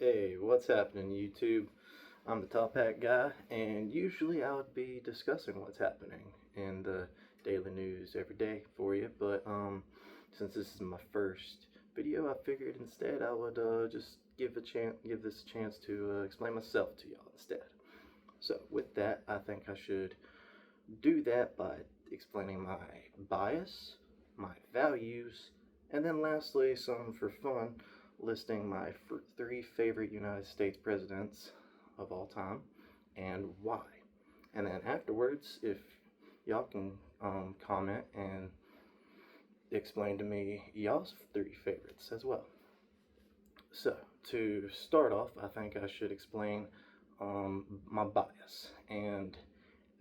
Hey, what's happening, YouTube? I'm the Top Hat guy, and usually I would be discussing what's happening in the daily news every day for you, but since this is my first video, I figured instead I would just give this a chance to explain myself to y'all instead. So with that, I think I should do that by explaining my bias, my values, and then lastly, some for fun, listing my three favorite United States presidents of all time and why. And then afterwards, if y'all can comment and explain to me y'all's three favorites as well. So, to start off, I think I should explain my bias. And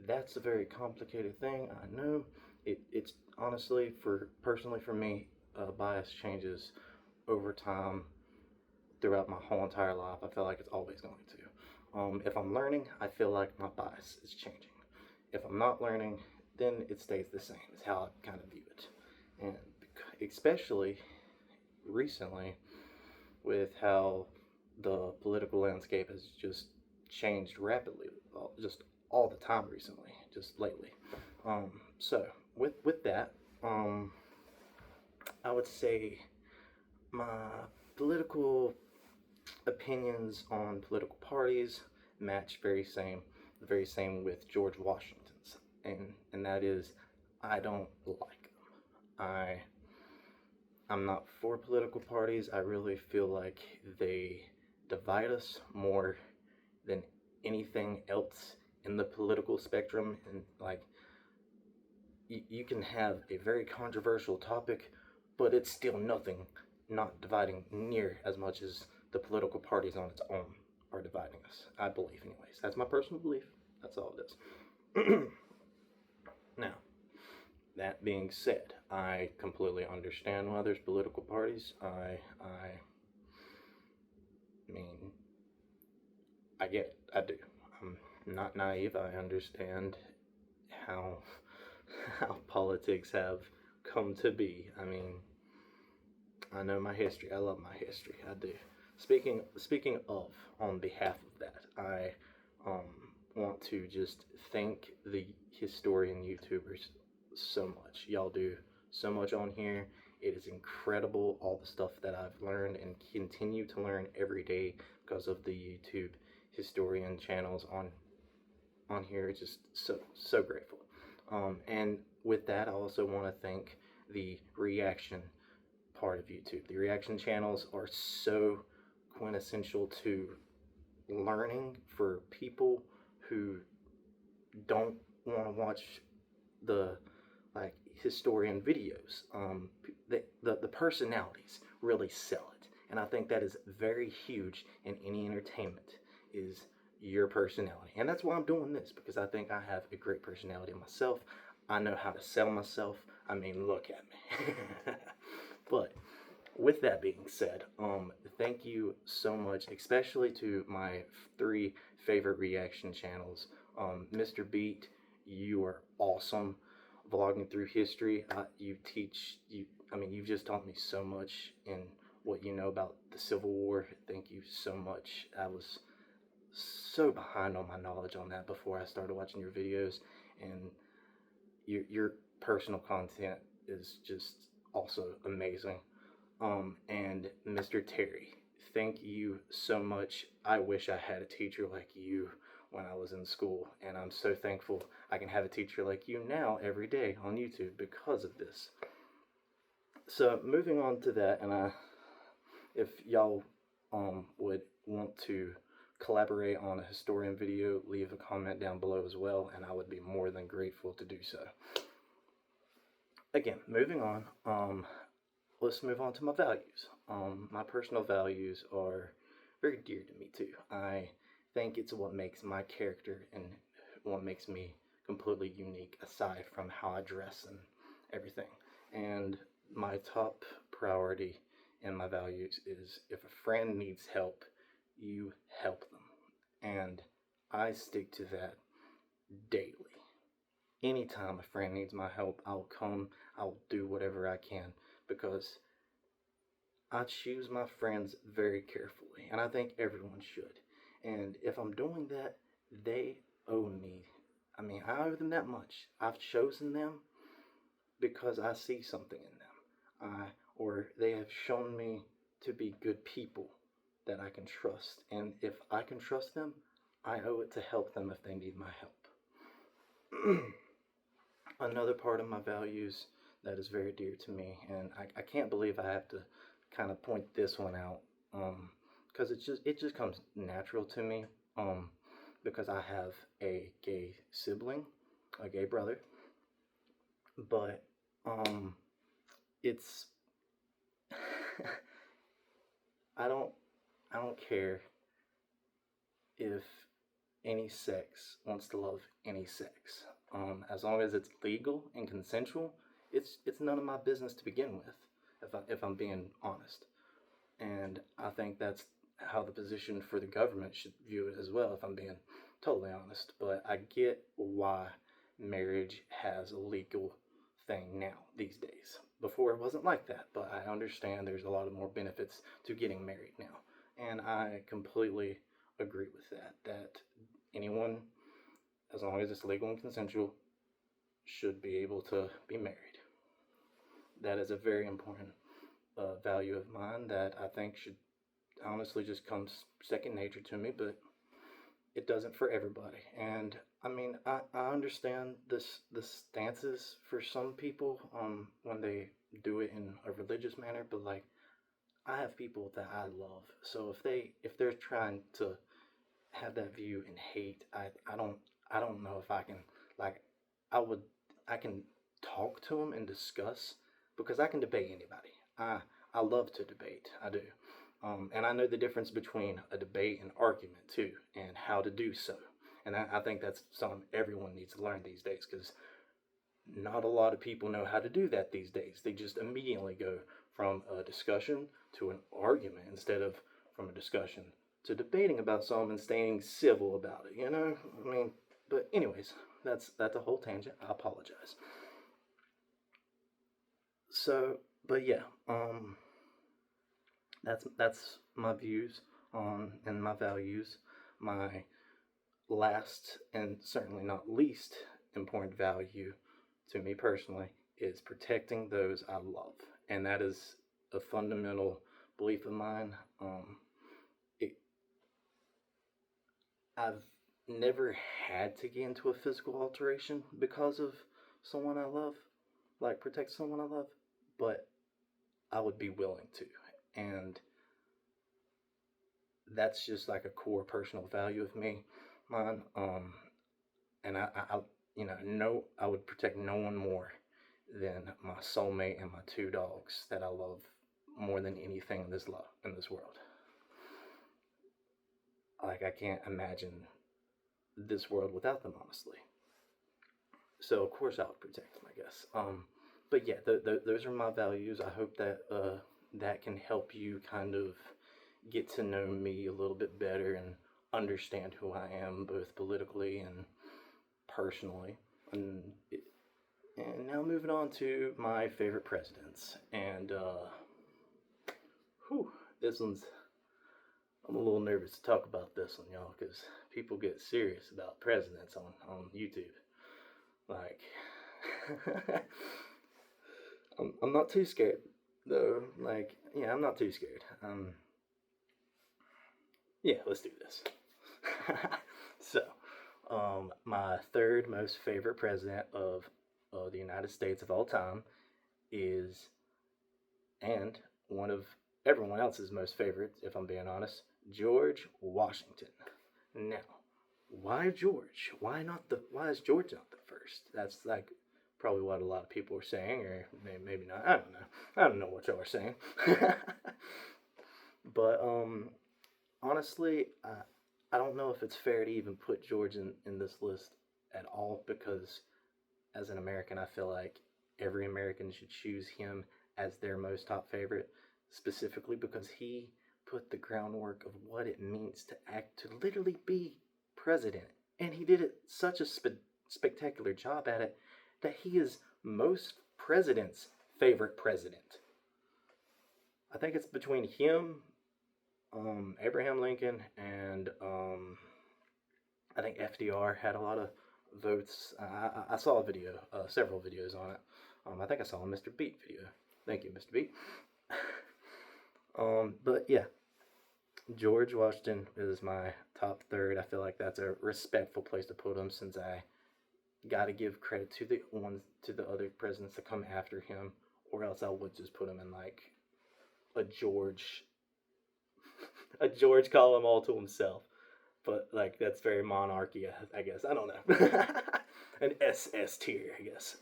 that's a very complicated thing. I know it's honestly, personally for me, bias changes over time throughout my whole entire life. I feel like it's always going to. If I'm learning, I feel like my bias is changing. If I'm not learning, then it stays the same. Is how I kind of view it. And especially recently, with how the political landscape has just changed rapidly, just all the time recently, just lately. So with that, I would say my political opinions on political parties match the very same with George Washington's, and that is, I don't like them. I'm not for political parties. I really feel like they divide us more than anything else in the political spectrum. And like, you can have a very controversial topic, but it's still nothing, not dividing near as much as the political parties on its own are dividing us. I believe, anyways. That's my personal belief. That's all it is. Now, that being said, I completely understand why there's political parties. I mean, I get it. I do. I'm not naive. I understand how how politics have come to be. I mean, I know my history. I love my history. I do. Speaking of, on behalf of that, I want to just thank the historian YouTubers so much. Y'all do so much on here. It is incredible, all the stuff that I've learned and continue to learn every day because of the YouTube historian channels on here. Just so grateful. And with that, I also want to thank the reaction part of YouTube. The reaction channels are so quintessential to learning for people who don't want to watch the like historian videos. The personalities really sell it, and I think that is very huge in any entertainment. Is your personality, and that's why I'm doing this, because I think I have a great personality myself. I know how to sell myself. I mean, look at me. But with that being said, thank you so much, especially to my three favorite reaction channels. Mr. Beat, you are awesome. Vlogging through history, I mean, you've just taught me so much in what you know about the Civil War. Thank you so much. I was so behind on my knowledge on that before I started watching your videos, and your personal content is just also amazing. And Mr. Terry, thank you so much. I wish I had a teacher like you when I was in school, and I'm so thankful I can have a teacher like you now every day on YouTube because of this. So moving on to that, and if y'all would want to collaborate on a historian video, leave a comment down below as well, and I would be more than grateful to do so. Again, moving on, let's move on to my values. My personal values are very dear to me too. I think it's what makes my character and what makes me completely unique, aside from how I dress and everything. And my top priority in my values is, if a friend needs help, you help them. And I stick to that daily. Anytime a friend needs my help, I'll come, I'll do whatever I can, because I choose my friends very carefully, and I think everyone should. And if I'm doing that, they owe me. I mean, I owe them that much. I've chosen them because I see something in them. Or they have shown me to be good people that I can trust. And if I can trust them, I owe it to help them if they need my help. Another part of my values that is very dear to me, and I can't believe I have to kind of point this one out, because it just comes natural to me, because I have a gay sibling, a gay brother, but it's I don't I don't care if any sex wants to love any sex. As long as it's legal and consensual, it's none of my business to begin with. If I'm being honest, and I think that's how the position for the government should view it as well. If I'm being totally honest, but I get why marriage has a legal thing now these days. Before it wasn't like that, but I understand there's a lot of more benefits to getting married now, and I completely agree with that. That anyone, as long as it's legal and consensual, should be able to be married. That is a very important value of mine that I think should honestly just comes second nature to me, but it doesn't for everybody. And I mean, I understand the stances for some people when they do it in a religious manner, but like I have people that I love. So if they're trying to have that view and hate, I don't know if I can, like, I would I can talk to them and discuss, because I can debate anybody. I love to debate. I do. And I know the difference between a debate and argument too, and how to do so. And I think that's something everyone needs to learn these days, because not a lot of people know how to do that these days. They just immediately go from a discussion to an argument instead of from a discussion to debating about something and staying civil about it. I mean, but anyways, that's a whole tangent. I apologize. So, but yeah, that's my views on and my values. My last and certainly not least important value to me personally is protecting those I love, and that is a fundamental belief of mine. It, I've never had to get into a physical alteration because of someone I love, like protect someone I love, but I would be willing to, and that's just like a core personal value of mine. And I no, I would protect no one more than my soulmate and my two dogs that I love more than anything in this world. Like I can't imagine this world without them, honestly. So of course I would protect them, I guess. But yeah, those are my values. I hope that that can help you kind of get to know me a little bit better and understand who I am, both politically and personally. And and now moving on to my favorite presidents. And whew, this one's I'm a little nervous to talk about this one, y'all, because people get serious about presidents on YouTube. Like, I'm not too scared though. Like, yeah, I'm not too scared. Yeah, let's do this. So, my third most favorite president of the United States of all time is, and one of everyone else's most favorites, if I'm being honest, George Washington. Now, why George? Why is George not the first? That's like probably what a lot of people are saying, or maybe not. I don't know. I don't know what y'all are saying. But honestly, I don't know if it's fair to even put George in this list at all, because as an American, I feel like every American should choose him as their most top favorite, specifically because he put the groundwork of what it means to literally be president. And he did it such a spectacular job at it that he is most presidents' favorite president. I think it's between him Abraham Lincoln and I think FDR had a lot of votes. I saw a video, several videos on it. I think I saw a Mr. Beat video. Thank you, Mr. Beat. But yeah, George Washington is my top third. I feel like that's a respectful place to put him, since I got to give credit to the other presidents that come after him, or else I would just put him in like a George, a George column all to himself. But like that's very monarchy, I guess. I don't know. An SS tier, I guess.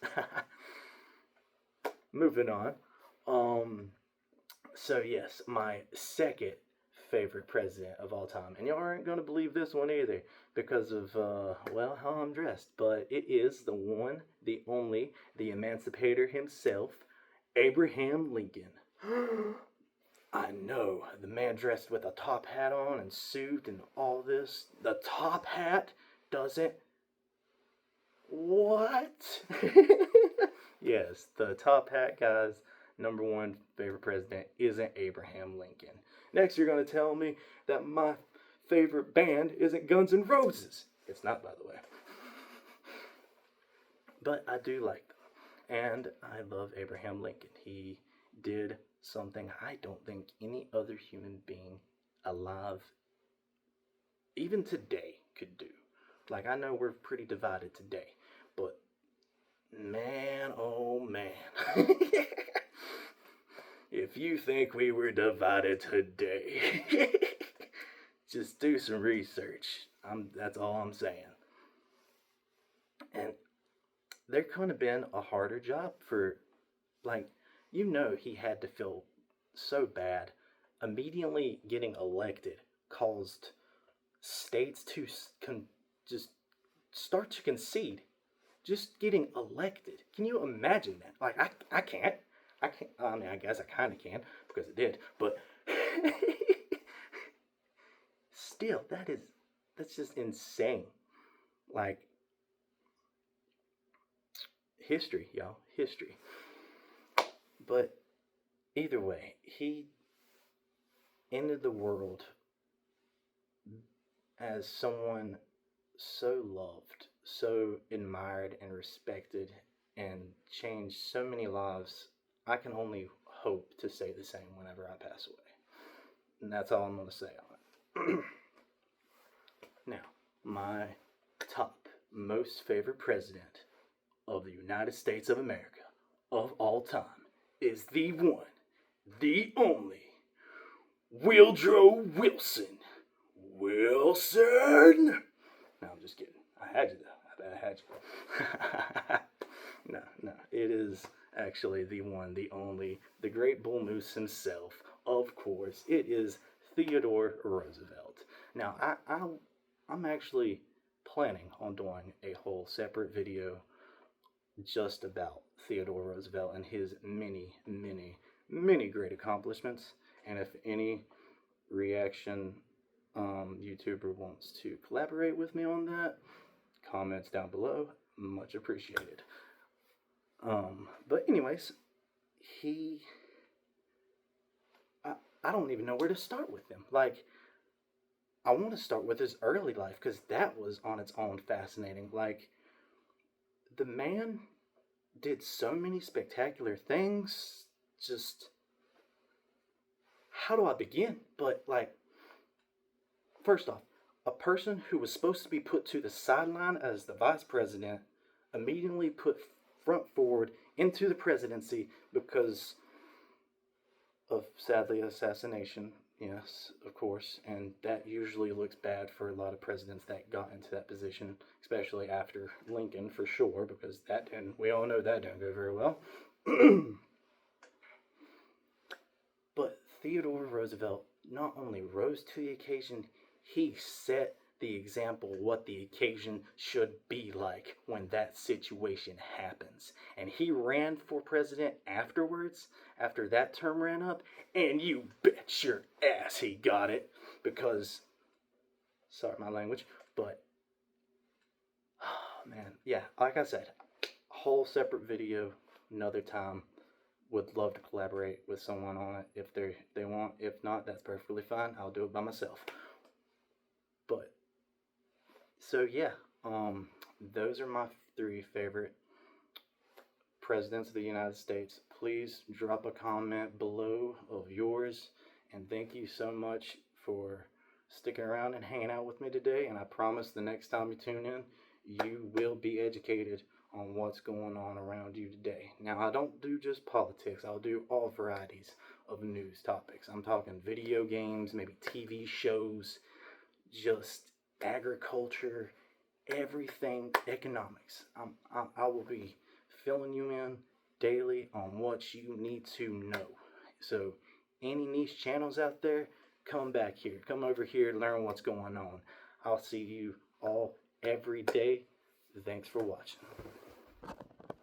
Moving on. Um, so yes, my second favorite president of all time, and y'all aren't gonna believe this one either because of well, how I'm dressed, but it is the one, the only, the emancipator himself, Abraham Lincoln. I know, the man dressed with a top hat on and suit and all this. The top hat doesn't. What? Yes, the top hat guy's number one favorite president isn't Abraham Lincoln. Next, you're going to tell me that my favorite band isn't Guns N' Roses. It's not, by the way. But I do like them. And I love Abraham Lincoln. He did something I don't think any other human being alive, even today, could do. Like, I know we're pretty divided today, but man, oh man. If you think we were divided today, just do some research. That's all I'm saying. And there could have been a harder job for, like, he had to feel so bad. Immediately getting elected caused states to just start to concede. Just getting elected. Can you imagine that? Like, I can't. I can't. I mean, I guess I kind of can because it did. But still, that's just insane. Like, history, y'all. History. But either way, he ended the world as someone so loved, so admired and respected, and changed so many lives. I can only hope to say the same whenever I pass away. And that's all I'm going to say on it. Now, my top most favorite president of the United States of America of all time is the one, the only, Woodrow Wilson. Wilson! No, I'm just kidding. I had you though. I had you. No. It is actually the one, the only, the great bull moose himself. Of course, it is Theodore Roosevelt. Now, I'm actually planning on doing a whole separate video just about Theodore Roosevelt and his many, many, many great accomplishments. And if any reaction YouTuber wants to collaborate with me on that, comments down below, much appreciated. But anyways, I don't even know where to start with him. Like, I want to start with his early life because that was on its own fascinating. Like, the man did so many spectacular things. Just, how do I begin? But like, first off, a person who was supposed to be put to the sideline as the vice president immediately put front forward into the presidency because of, sadly, assassination. Yes, of course, and that usually looks bad for a lot of presidents that got into that position, especially after Lincoln, for sure, because we all know that didn't go very well. But Theodore Roosevelt not only rose to the occasion, he set the example what the occasion should be like when that situation happens. And he ran for president afterwards, after that term ran up, and you bet your ass he got it. Because, sorry my language, but, oh man, yeah, like I said, whole separate video, another time. would love to collaborate with someone on it if they want. If not, that's perfectly fine. I'll do it by myself. But so yeah, those are my three favorite presidents of the United States. Please drop a comment below of yours, and thank you so much for sticking around and hanging out with me today. And I promise the next time you tune in, you will be educated on what's going on around you today. Now, I don't do just politics, I'll do all varieties of news topics. I'm talking video games, maybe TV shows, just agriculture, everything economics. I will be filling you in daily on what you need to know. So, any niche channels out there, come back here. Come over here, learn what's going on. I'll see you all every day. Thanks for watching.